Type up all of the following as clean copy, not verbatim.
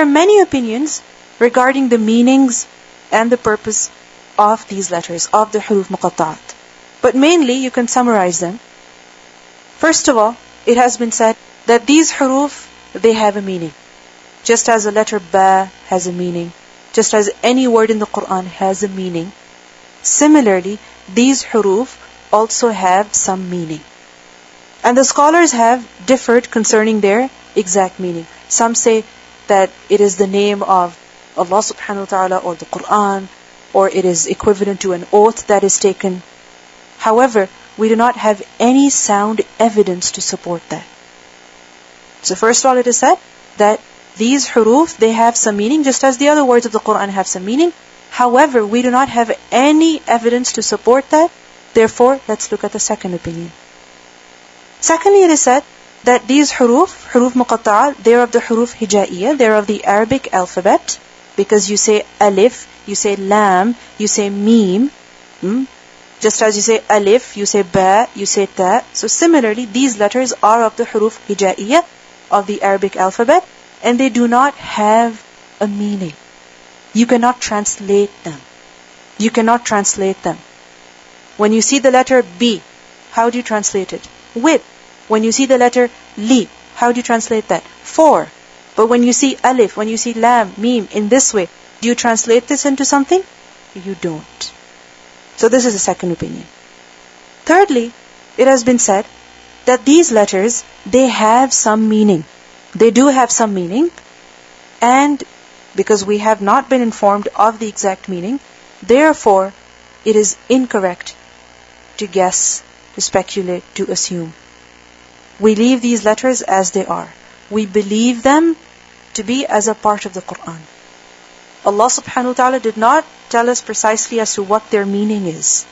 are many opinions regarding the meanings and the purpose of these letters, of the huruf muqatta'at. But mainly, you can summarize them. First of all, it has been said that these huruf, they have a meaning. Just as the letter ba has a meaning, just as any word in the Quran has a meaning, similarly, these huruf also have some meaning. And the scholars have differed concerning their exact meaning. Some say that it is the name of Allah subhanahu wa ta'ala or the Quran, or it is equivalent to an oath that is taken. However, we do not have any sound evidence to support that. So first of all, it is said that these huruf, they have some meaning, just as the other words of the Quran have some meaning. However, we do not have any evidence to support that. Therefore, let's look at the second opinion. Secondly, it is said that these huruf muqatta'a, they are of the huruf hijaiyah, they are of the Arabic alphabet, because you say alif, you say lam, you say meem. Just as you say alif, you say ba, you say ta. So similarly, these letters are of the huruf hijaiyah of the Arabic alphabet, and they do not have a meaning. You cannot translate them. You cannot translate them. When you see the letter B, how do you translate it? With. When you see the letter li, how do you translate that? For. But when you see alif, when you see lam, meem, in this way, do you translate this into something? You don't. So this is the second opinion. Thirdly, it has been said that these letters, they have some meaning. They do have some meaning, and because we have not been informed of the exact meaning, therefore, it is incorrect to guess, to speculate, to assume. We leave these letters as they are. We believe them to be as a part of the Quran. Allah subhanahu wa ta'ala did not tell us precisely as to what their meaning is.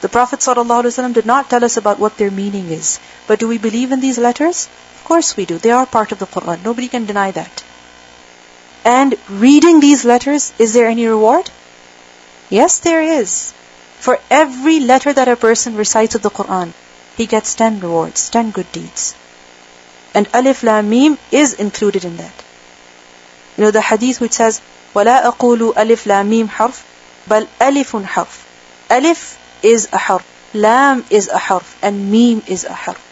The Prophet sallallahu alaihi wasallam did not tell us about what their meaning is. But do we believe in these letters? Of course we do. They are part of the Quran. Nobody can deny that. And reading these letters, is there any reward? Yes, there is. For every letter that a person recites of the Quran, he gets 10 rewards, 10 good deeds. And Alif Laam Meem is included in that. You know the hadith which says, وَلَا أَقُولُ أَلِفْ لَامْ مِيمْ حَرْفٌ بَلْ أَلِفٌ حَرْفٌ. Alif is a harf, Lam is a harf, and Meem is a harf.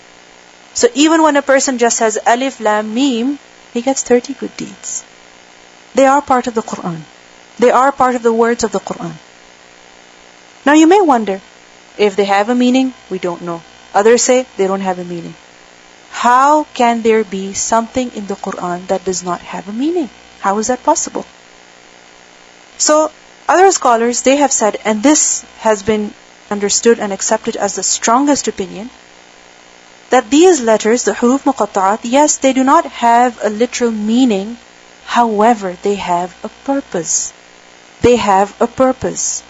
So even when a person just says Alif Laam Meem, he gets 30 good deeds. They are part of the Quran. They are part of the words of the Quran. Now you may wonder, if they have a meaning, we don't know. Others say they don't have a meaning. How can there be something in the Quran that does not have a meaning? How is that possible? So, other scholars, they have said, and this has been understood and accepted as the strongest opinion, that these letters, the huruf muqatta'at, yes, they do not have a literal meaning, however, they have a purpose. They have a purpose.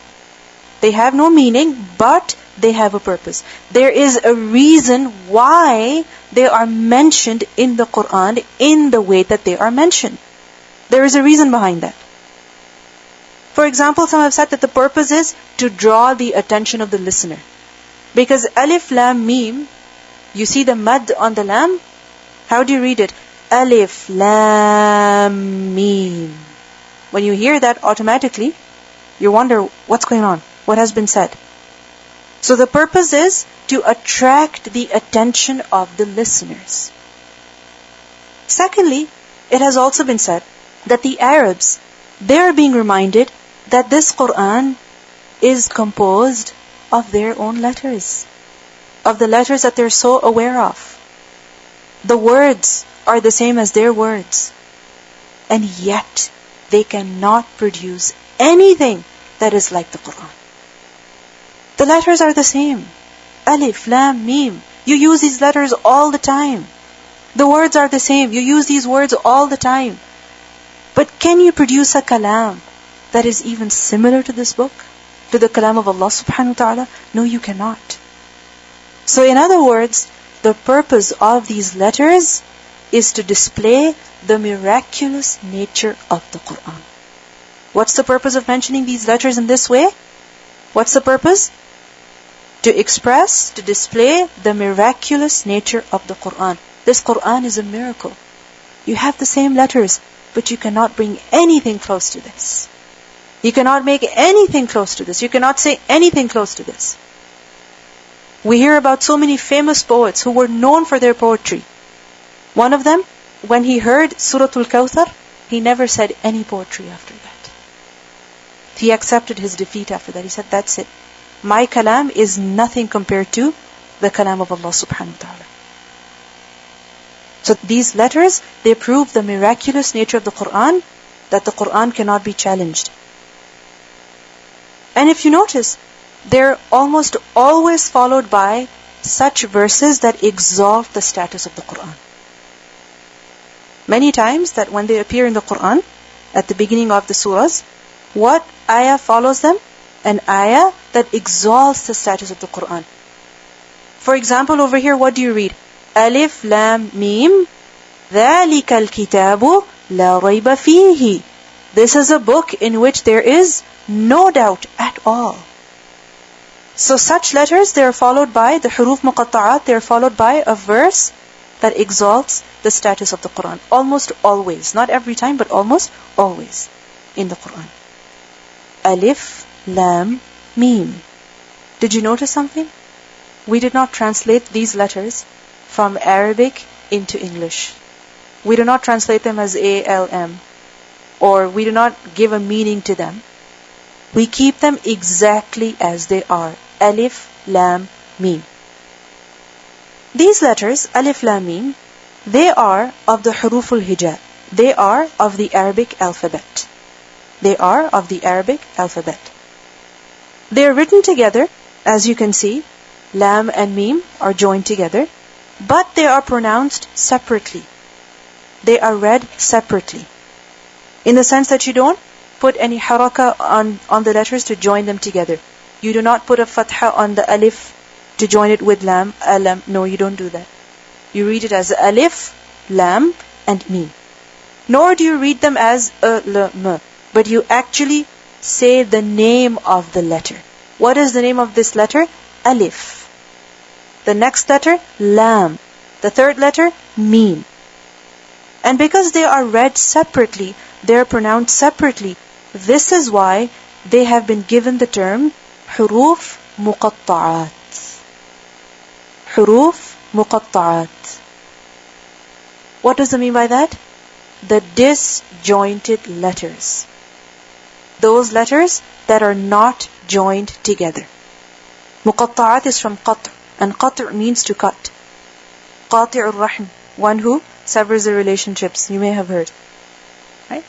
They have no meaning, but they have a purpose. There is a reason why they are mentioned in the Quran in the way that they are mentioned. There is a reason behind that. For example, some have said that the purpose is to draw the attention of the listener. Because Alif Laam Meem, you see the mad on the lam? How do you read it? Alif Laam Meem. When you hear that automatically, you wonder what's going on, what has been said. So the purpose is to attract the attention of the listeners. Secondly, it has also been said that the Arabs, they are being reminded that this Quran is composed of their own letters, of the letters that they're so aware of. The words are the same as their words, and yet they cannot produce anything that is like the Quran. The letters are the same. Alif, Lam, Meem. You use these letters all the time. The words are the same. You use these words all the time. But can you produce a kalam that is even similar to this book? To the kalam of Allah subhanahu wa ta'ala? No, you cannot. So in other words, the purpose of these letters is to display the miraculous nature of the Quran. What's the purpose of mentioning these letters in this way? What's the purpose? To express, to display the miraculous nature of the Quran. This Quran is a miracle. You have the same letters, but you cannot bring anything close to this. You cannot make anything close to this. You cannot say anything close to this. We hear about so many famous poets who were known for their poetry. One of them, when he heard Surah Al-Kawthar, he never said any poetry after that. He accepted his defeat after that. He said, that's it. My kalam is nothing compared to the kalam of Allah subhanahu wa ta'ala. So these letters, they prove the miraculous nature of the Quran, that the Quran cannot be challenged. And if you notice, they're almost always followed by such verses that exalt the status of the Quran. Many times that when they appear in the Quran, at the beginning of the surahs, what ayah follows them? An ayah that exalts the status of the Quran. For example, over here, what do you read? Alif Laam Meem, ذَلِكَ الْكِتَابُ لَا رَيْبَ فِيهِ. This is a book in which there is no doubt at all. So such letters, they are followed by the huruf muqatta'at, they are followed by a verse that exalts the status of the Quran. Almost always. Not every time, but almost always in the Quran. Alif Laam Meem. Did you notice something? We did not translate these letters from Arabic into English. We do not translate them as ALM, or we do not give a meaning to them. We keep them exactly as they are. Alif Laam Meem. These letters, Alif Laam Meem, they are of the huruful hija. They are of the Arabic alphabet. They are of the Arabic alphabet. They are written together, as you can see. Lam and Meem are joined together, but they are pronounced separately. They are read separately. In the sense that you don't put any haraka on the letters to join them together. You do not put a fatha on the alif to join it with lam, alam. No, you don't do that. You read it as alif, lam, and meem. Nor do you read them as a-l-m, but you actually say the name of the letter. What is the name of this letter? Alif. The next letter, lam. The third letter, meem. And because they are read separately, they are pronounced separately, this is why they have been given the term huruf muqatta'at. Huruf muqatta'at. What does it mean by that? The disjointed letters. Those letters that are not joined together. Muqatta'at is from qat', and qat' means to cut. Qati'ur rahm, one who severs the relationships. You may have heard. Right?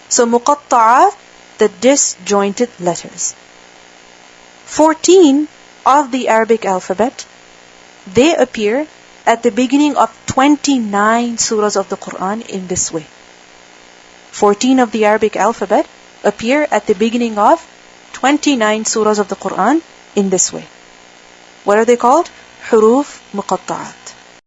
So muqatta'at, the disjointed letters. 14 of the Arabic alphabet, they appear at the beginning of 29 surahs of the Quran in this way. 14 of the Arabic alphabet appear at the beginning of 29 surahs of the Quran in this way. What are they called? Huruf muqatta'at.